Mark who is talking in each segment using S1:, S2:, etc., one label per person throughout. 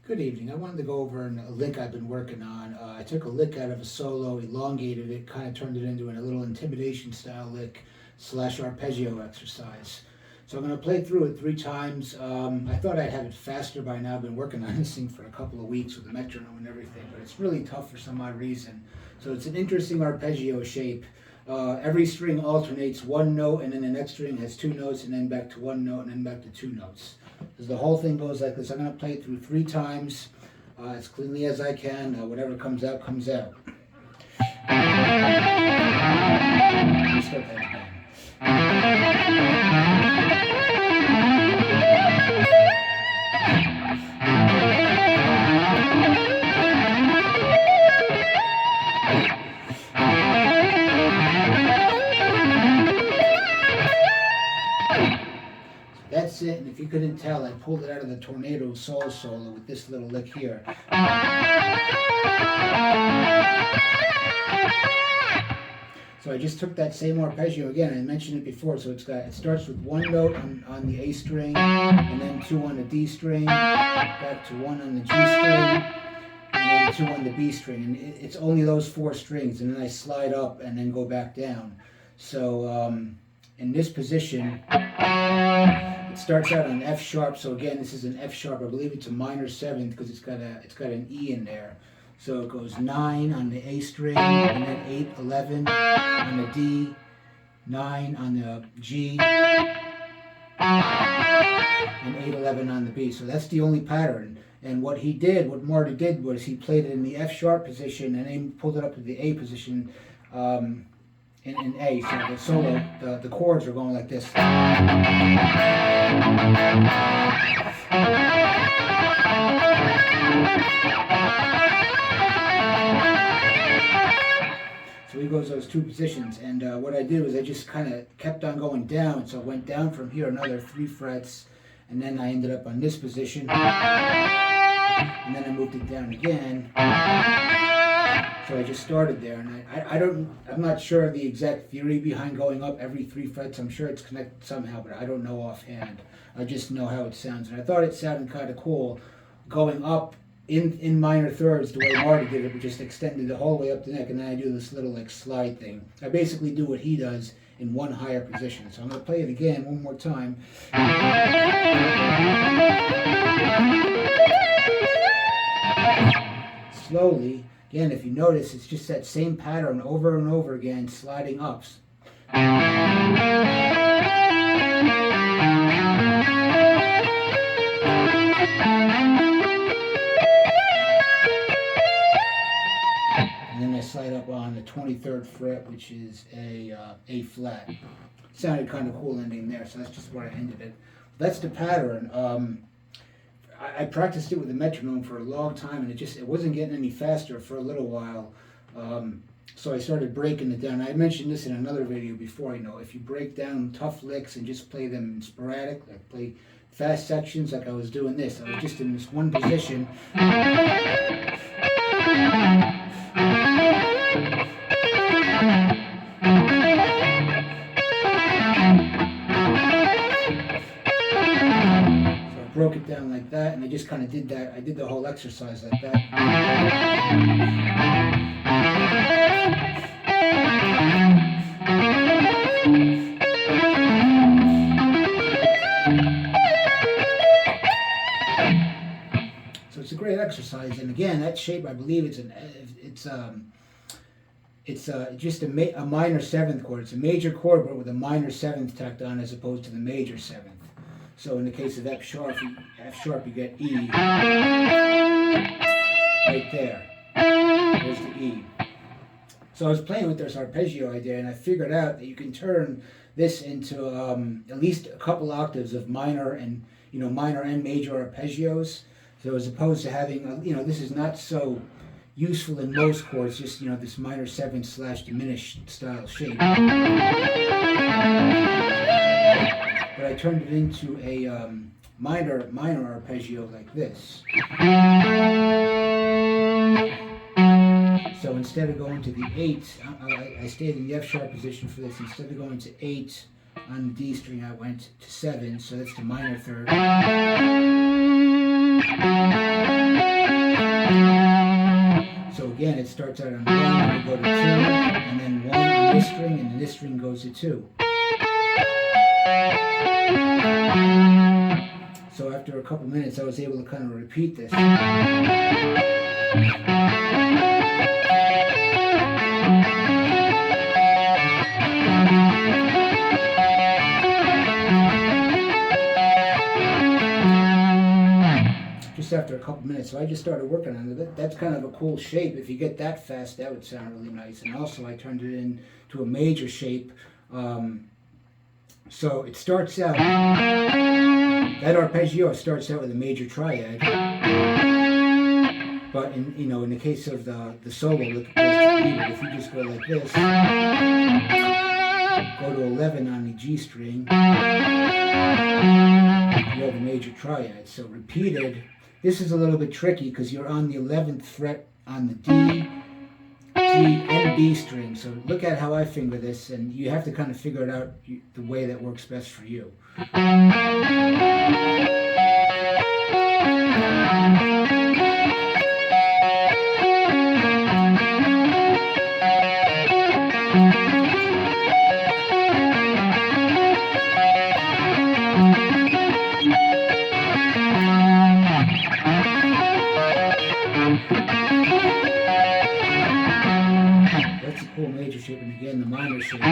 S1: Good evening. I wanted to go over a lick I've been working on. I took a lick out of a solo, elongated it, kind of turned it into a little intimidation style lick slash arpeggio exercise. So I'm going to play through it 3 times. I thought I'd have it faster by now. I've been working on this thing for a couple of weeks with the metronome and everything, but it's really tough for some odd reason. So it's an interesting arpeggio shape. Every string alternates one note, and then the next string has 2 notes, and then back to 1 note, and then back to 2 notes. Because the whole thing goes like this. I'm going to play it through 3 times as cleanly as I can. Whatever comes out, comes out. Let me start that again. That's it, and if you couldn't tell, I pulled it out of the Tornado Soul solo with this little lick here. So I just took that same arpeggio again. I mentioned it before, so it starts with 1 note on the A string, and then 2 on the D string, back to 1 on the G string, and then 2 on the B string. And it's only those 4 strings, and then I slide up and then go back down. So in this position, it starts out on F sharp. So again, this is an F sharp. I believe it's a minor 7th because it's got an E in there. So it goes 9 on the A string, and then 8, 11 on the D, 9 on the G, and 8, 11 on the B. So that's the only pattern. And what Marty did was he played it in the F sharp position and then pulled it up to the A position in A. So the solo, the chords are going like this. So he goes those 2 positions, and what I did was I just kind of kept on going down. So I went down from here another 3 frets, and then I ended up on this position, and then I moved it down again. So I just started there, and I'm not sure of the exact theory behind going up every 3 frets. I'm sure it's connected somehow, but I don't know offhand. I just know how it sounds, and I thought it sounded kind of cool going up in minor thirds the way Marty did it, but just extended the whole way up the neck, and then I do this little like slide thing. I basically do what he does in 1 higher position. So I'm going to play it again one more time. Slowly. Again, if you notice, it's just that same pattern over and over again, sliding ups. Slide up on the 23rd fret, which is a flat. Sounded kind of cool ending there, so that's just where I ended it. That's the pattern. I practiced it with the metronome for a long time, and it wasn't getting any faster for a little while. So I started breaking it down. I mentioned this in another video before. If you break down tough licks and just play them sporadic, like play fast sections like I was doing this. I was just in this one position. Broke it down like that, and I just kind of did that. I did the whole exercise like that. So it's a great exercise, and again, that shape, I believe it's just a minor 7th chord. It's a major chord, but with a minor 7th tacked on as opposed to the major 7th. So in the case of F sharp, you get E right there. There's the E. So I was playing with this arpeggio idea, and I figured out that you can turn this into at least a couple octaves of minor and major arpeggios. So as opposed to having this is not so useful in most chords, just this minor 7th / diminished style shape. But I turned it into a minor arpeggio like this. So instead of going to the 8, I stayed in the F sharp position for this. Instead of going to 8 on the D string, I went to 7, so that's the minor third. it starts out on 1, and we go to 2, and then 1 on this string, and then this string goes to 2. So after a couple minutes, I was able to kind of repeat this. Just after a couple minutes, so I just started working on it. That's kind of a cool shape. If you get that fast, that would sound really nice. And also, I turned it into a major shape. So it starts out, that arpeggio starts out with a major triad. But in the case of the solo, if you just go like this, go to 11 on the G string, you have a major triad. So repeated. This is a little bit tricky because you're on the 11th fret on the D, G, and B string. So look at how I finger this, and you have to kind of figure it out the way that works best for you. That's a cool major shape, and again the minor shape. I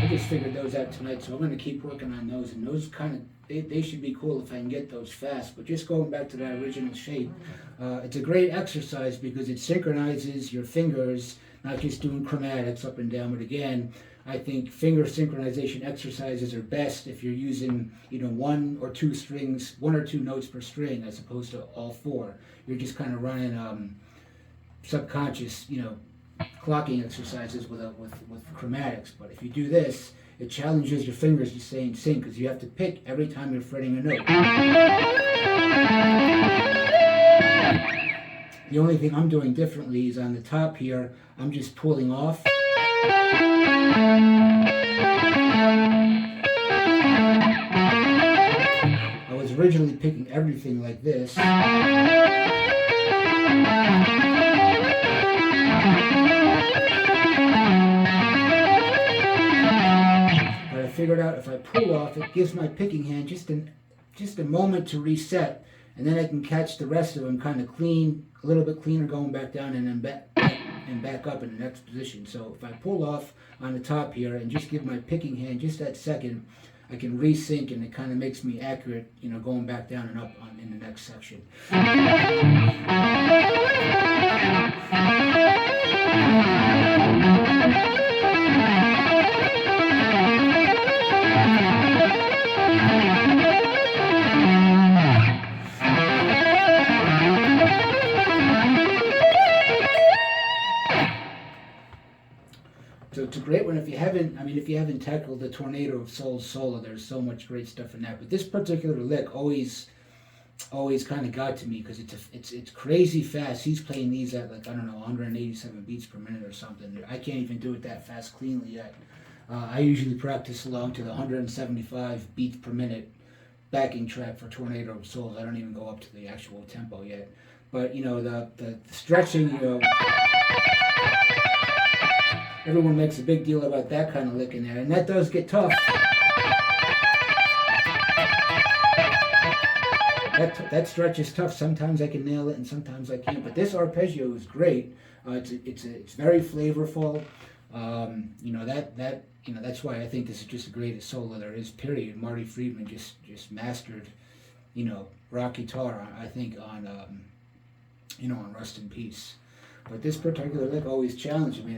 S1: just figured those out tonight, so I'm going to keep working on those, and those kind of, they should be cool if I can get those fast. But just going back to that original shape, it's a great exercise because it synchronizes your fingers, not just doing chromatics up and down, but again, I think finger synchronization exercises are best if you're using, 1 or 2 strings, 1 or 2 notes per string, as opposed to all 4. You're just kind of running subconscious, clocking exercises with chromatics. But if you do this, it challenges your fingers to stay in sync because you have to pick every time you're fretting a note. The only thing I'm doing differently is on the top here, I'm just pulling off. I was originally picking everything like this. But I figured out if I pull off, it gives my picking hand just a moment to reset, and then I can catch the rest of them kind of clean, a little bit cleaner going back down and then back up in the next position. So if I pull off on the top here and just give my picking hand just that second, I can resync, and it kind of makes me accurate, going back down and up in the next section. So it's a great one if you haven't tackled the Tornado of Souls solo. There's so much great stuff in that. But this particular lick always kind of got to me because it's crazy fast. He's playing these at 187 beats per minute or something. I can't even do it that fast cleanly yet. I usually practice along to the 175 beats per minute backing track for Tornado of Souls. I don't even go up to the actual tempo yet. But the stretching, everyone makes a big deal about that kind of lick in there, and that does get tough. That stretch is tough. Sometimes I can nail it, and sometimes I can't. But this arpeggio is great. It's very flavorful. That's why I think this is just the greatest solo there is. Period. Marty Friedman just mastered, rock guitar. I think on Rust in Peace. But this particular lick always challenged me.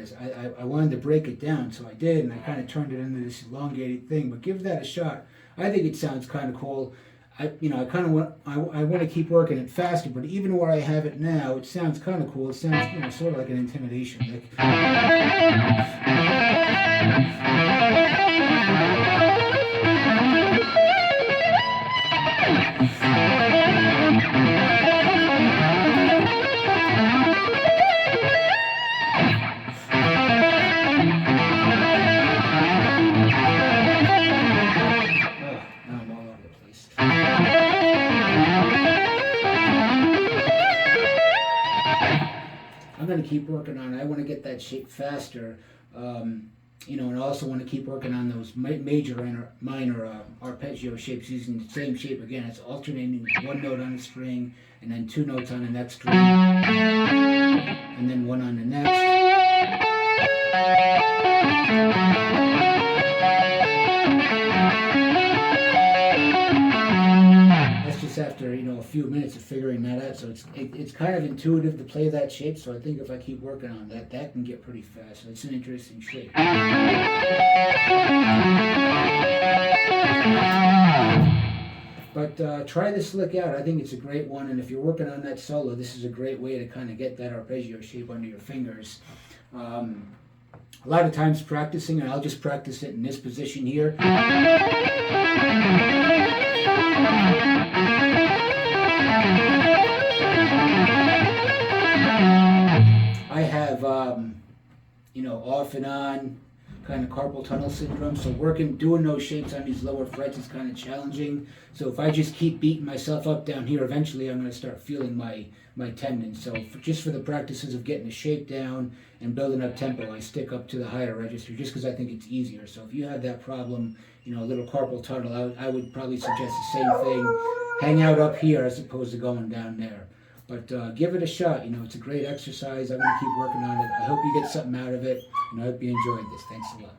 S1: I wanted to break it down, so I did, and I kind of turned it into this elongated thing. But give that a shot. I think it sounds kind of cool. I want to keep working it faster, but even where I have it now, it sounds kind of cool. It sounds sort of like an intimidation lick. to keep working on. I want to get that shape faster. And I also want to keep working on those major and minor arpeggio shapes using the same shape again. It's alternating one note on the string and then 2 notes on the next string and then one on the next. That's just after a few minutes of figuring that out. So it's kind of intuitive to play that shape. So I think if I keep working on that can get pretty fast. So it's an interesting shape. But try this lick out. I think it's a great one, and if you're working on that solo, this is a great way to kind of get that arpeggio shape under your fingers. A lot of times practicing, and I'll just practice it in this position here. I have, off and on kind of carpal tunnel syndrome, so doing those shapes on these lower frets is kind of challenging. So if I just keep beating myself up down here, eventually I'm going to start feeling my tendons. So just for the practices of getting the shape down and building up tempo, I stick up to the higher register just because I think it's easier. So if you have that problem, a little carpal tunnel, I would probably suggest the same thing. Hang out up here as opposed to going down there. But give it a shot. It's a great exercise. I'm going to keep working on it. I hope you get something out of it, and I hope you enjoyed this. Thanks a lot.